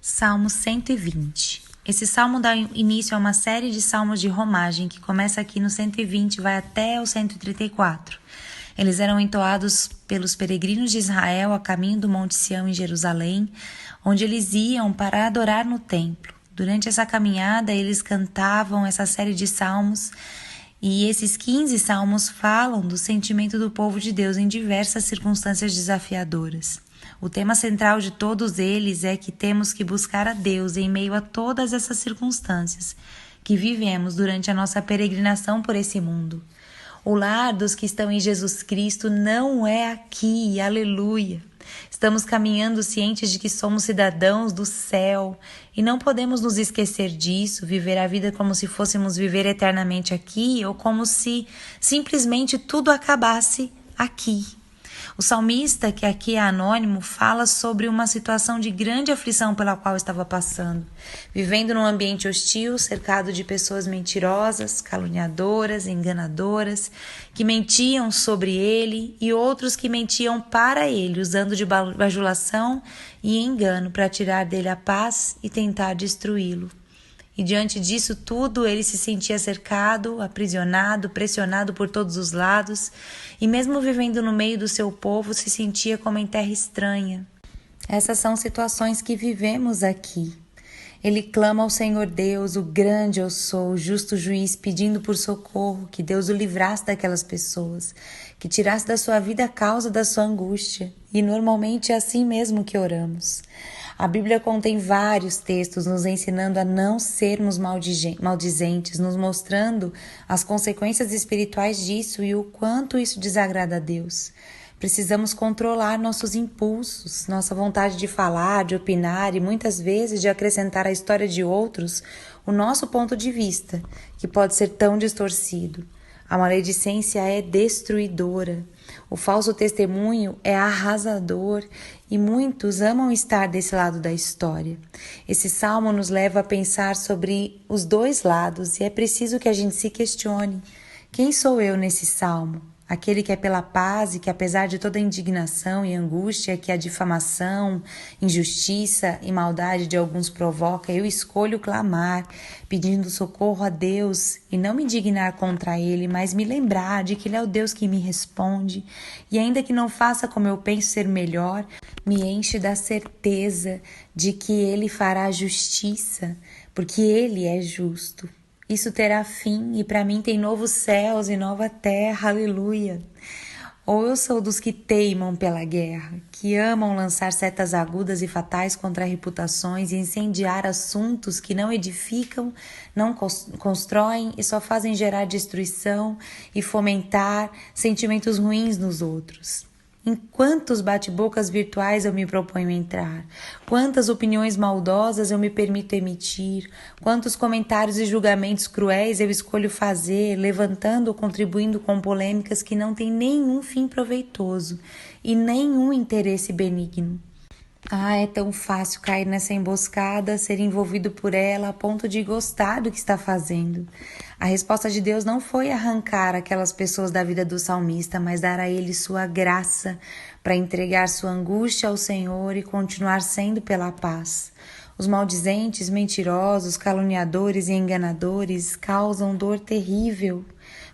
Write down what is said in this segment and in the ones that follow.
Salmo 120. Esse salmo dá início a uma série de salmos de romagem que começa aqui no 120 e vai até o 134. Eles eram entoados pelos peregrinos de Israel a caminho do Monte Sião em Jerusalém, onde eles iam para adorar no templo. Durante essa caminhada, eles cantavam essa série de salmos, e esses 15 salmos falam do sentimento do povo de Deus em diversas circunstâncias desafiadoras. O tema central de todos eles é que temos que buscar a Deus em meio a todas essas circunstâncias que vivemos durante a nossa peregrinação por esse mundo. O lar dos que estão em Jesus Cristo não é aqui, aleluia. Estamos caminhando cientes de que somos cidadãos do céu e não podemos nos esquecer disso, viver a vida como se fôssemos viver eternamente aqui ou como se simplesmente tudo acabasse aqui. O salmista, que aqui é anônimo, fala sobre uma situação de grande aflição pela qual estava passando, vivendo num ambiente hostil, cercado de pessoas mentirosas, caluniadoras, enganadoras, que mentiam sobre ele e outros que mentiam para ele, usando de bajulação e engano para tirar dele a paz e tentar destruí-lo. E diante disso tudo, ele se sentia cercado, aprisionado, pressionado por todos os lados, e mesmo vivendo no meio do seu povo, se sentia como em terra estranha. Essas são situações que vivemos aqui. Ele clama ao Senhor Deus, o grande eu sou, o justo juiz, pedindo por socorro, que Deus o livrasse daquelas pessoas, que tirasse da sua vida a causa da sua angústia. E normalmente é assim mesmo que oramos. A Bíblia contém vários textos nos ensinando a não sermos maldizentes, nos mostrando as consequências espirituais disso e o quanto isso desagrada a Deus. Precisamos controlar nossos impulsos, nossa vontade de falar, de opinar e muitas vezes de acrescentar à história de outros o nosso ponto de vista, que pode ser tão distorcido. A maledicência é destruidora. O falso testemunho é arrasador e muitos amam estar desse lado da história. Esse salmo nos leva a pensar sobre os dois lados e é preciso que a gente se questione. Quem sou eu nesse salmo? Aquele que é pela paz e que, apesar de toda a indignação e angústia que a difamação, injustiça e maldade de alguns provoca, eu escolho clamar, pedindo socorro a Deus e não me indignar contra Ele, mas me lembrar de que Ele é o Deus que me responde e, ainda que não faça como eu penso ser melhor, me enche da certeza de que Ele fará justiça, porque Ele é justo. Isso terá fim e para mim tem novos céus e nova terra, aleluia. Ou eu sou dos que teimam pela guerra, que amam lançar setas agudas e fatais contra reputações e incendiar assuntos que não edificam, não constroem e só fazem gerar destruição e fomentar sentimentos ruins nos outros. Em quantos bate-bocas virtuais eu me proponho entrar? Quantas opiniões maldosas eu me permito emitir? Quantos comentários e julgamentos cruéis eu escolho fazer, levantando ou contribuindo com polêmicas que não têm nenhum fim proveitoso e nenhum interesse benigno? É tão fácil cair nessa emboscada, ser envolvido por ela a ponto de gostar do que está fazendo. A resposta de Deus não foi arrancar aquelas pessoas da vida do salmista, mas dar a ele sua graça para entregar sua angústia ao Senhor e continuar sendo pela paz. Os maldizentes, mentirosos, caluniadores e enganadores causam dor terrível.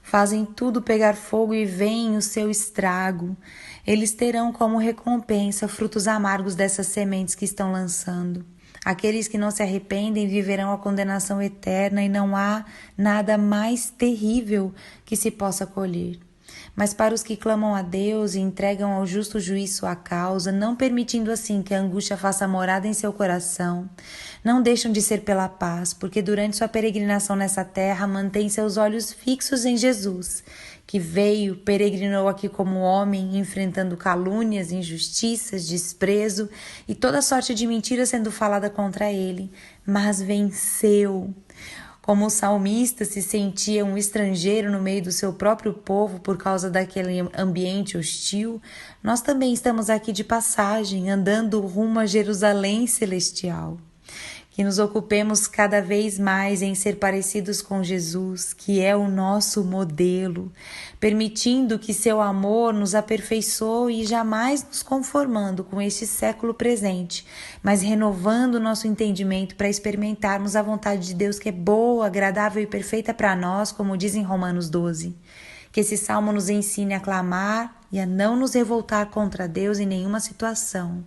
Fazem tudo pegar fogo e veem o seu estrago. Eles terão como recompensa frutos amargos dessas sementes que estão lançando. Aqueles que não se arrependem viverão a condenação eterna e não há nada mais terrível que se possa colher. Mas para os que clamam a Deus e entregam ao justo juiz sua causa, não permitindo assim que a angústia faça morada em seu coração, não deixam de ser pela paz, porque durante sua peregrinação nessa terra mantém seus olhos fixos em Jesus, que veio, peregrinou aqui como homem, enfrentando calúnias, injustiças, desprezo e toda sorte de mentira sendo falada contra ele, mas venceu. Como o salmista se sentia um estrangeiro no meio do seu próprio povo por causa daquele ambiente hostil, nós também estamos aqui de passagem, andando rumo a Jerusalém celestial. que nos ocupemos cada vez mais em ser parecidos com Jesus, que é o nosso modelo, permitindo que seu amor nos aperfeiçoe e jamais nos conformando com este século presente, mas renovando nosso entendimento para experimentarmos a vontade de Deus que é boa, agradável e perfeita para nós, como diz em Romanos 12. Que esse salmo nos ensine a clamar e a não nos revoltar contra Deus em nenhuma situação,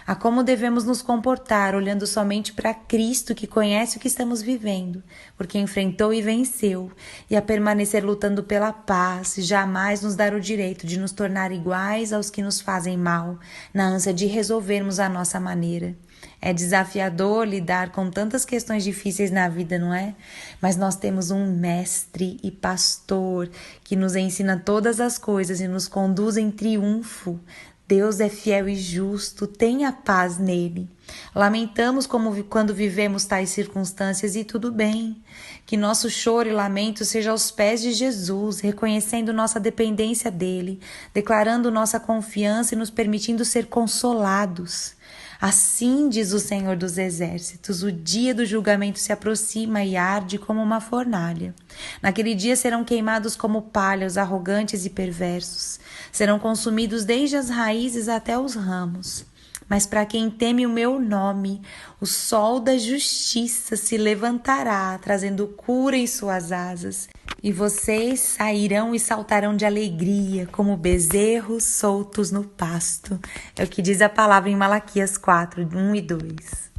a como devemos nos comportar olhando somente para Cristo que conhece o que estamos vivendo, porque enfrentou e venceu, e a permanecer lutando pela paz e jamais nos dar o direito de nos tornar iguais aos que nos fazem mal, na ânsia de resolvermos a nossa maneira. É desafiador lidar com tantas questões difíceis na vida, não é? Mas nós temos um mestre e pastor que nos ensina todas as coisas e nos conduz em triunfo. Deus é fiel e justo, tenha paz nele. Lamentamos quando vivemos tais circunstâncias e tudo bem. Que nosso choro e lamento seja aos pés de Jesus, reconhecendo nossa dependência dele, declarando nossa confiança e nos permitindo ser consolados. Assim diz o Senhor dos Exércitos, o dia do julgamento se aproxima e arde como uma fornalha. Naquele dia serão queimados como palha os arrogantes e perversos, serão consumidos desde as raízes até os ramos. Mas para quem teme o meu nome, o sol da justiça se levantará, trazendo cura em suas asas. E vocês sairão e saltarão de alegria, como bezerros soltos no pasto. É o que diz a palavra em Malaquias 4, 1 e 2.